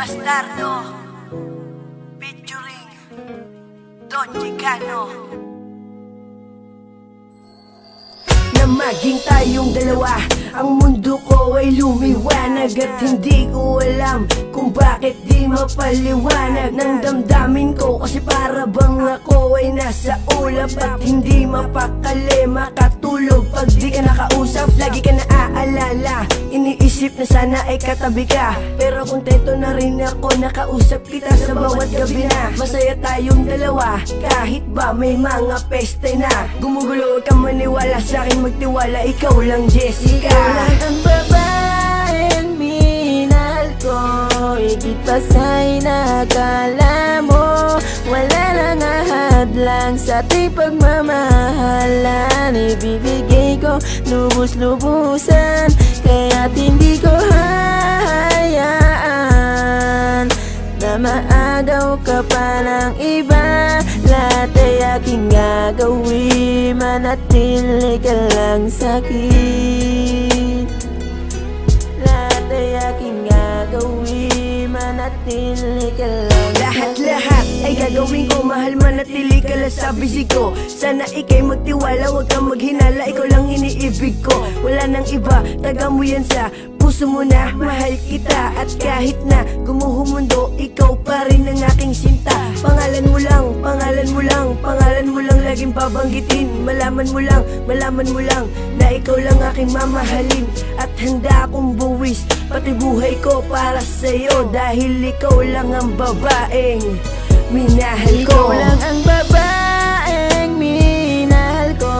Bastardo featuring Don Chicano. Na maging tayong dalawa, ang mundo ko ay lumiwanag. At hindi ko alam kung bakit di mapaliwanag ng damdamin ko, kasi para bang ako ay nasa ulap at hindi mapakali makatulog pag di ka nakausap. Lagi ka naaalala, iniisip na sana ay katabi ka, pero kontento na rin ako nakausap kita sa bawat gabi na. Masaya tayong dalawa kahit ba may mga peste na. Gumugulo, huwag kang maniwala sa'kin, magtiwala, ikaw lang Jessica. Lang ang babaeng minahal ko, higit pa sa'y nakala mo. Wala nang ahadlang sa ating pagmamahalan. Ibibigay ko lubos-lubusan, kaya't hindi ko hahayaan na maagaw ka pa ng iba. Lahat ay aking gagawin, manatili ka lang sa'kin. Lahat ay aking gagawin, manatili ka lang sa'kin. Lahat ay gagawin ko, mahal, manatili ka lang sa bisig ko. Sana ikay magtiwala, huwag kang maghinala, ikaw lang iniibig ko. Wala nang iba, taga mo yan sa puso mo na, mahal kita. At kahit na gumuho mundo, ikaw pa rin ang aking sinta. Pangalan mo lang, pangalan mo lang, pangalan mo lang laging babanggitin. Malaman mo lang na ikaw lang aking mamahalin. At handa akong buwis pati buhay ko para sa'yo, dahil ikaw lang ang babaeng minahal ko. Ikaw lang ang babaeng minahal ko,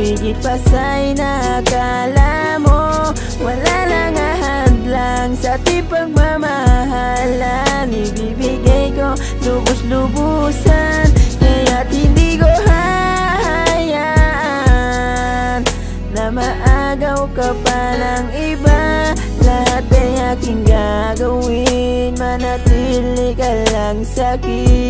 higit pa sa'y nakala mo. Wala nang ahadlang sa ating pagmamahalan. Ibibigay ko lubos-lubusan, kaya't hindi ko hahayaan na maagaw ka pa ng iba. Lahat ay aking gagawin, manatili ka lang sa'kin.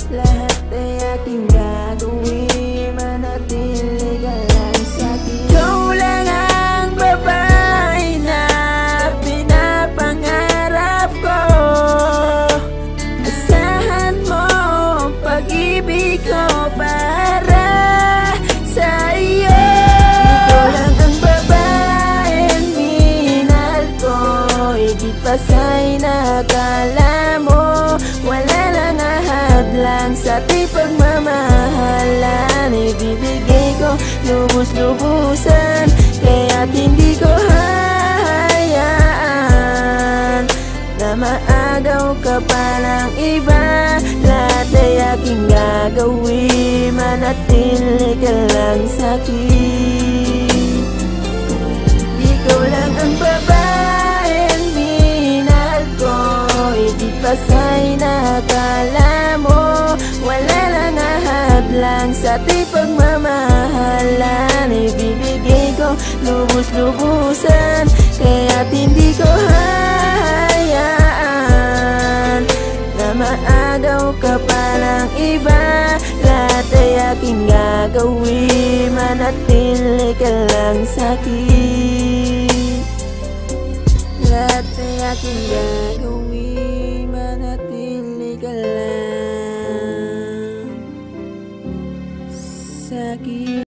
Lahat ay aking gagawin, manatili ka lang sa'kin. Ikaw lang ang babae na pinapangarap ko. Asahan mo ang pag-ibig ko para sa iyo. Ikaw lang ang babaeng minahal ko, higit pa sa'y nakala mo. Wala nang ahadlang sa ating pagmamahalan. Ibibigay ko lubos-lubusan, kaya't hindi ko hahayaan na maagaw ka pa ng iba. Lahat ay aking gagawin, manatili ka lang sa'kin. Ikaw lang ang babaeng minahal ko, higit pa sa'y nakala mo. Wala nang ahadlang sa ating pagmamahalan. Ibibigay ko lubos-lubusan, kaya't hindi ko hahayaan na maagaw ka pa ng iba. Lahat ay aking gagawin, manatili ka lang sa'kin. Lahat ay aking gagawin, manatili ka lang sa'kin.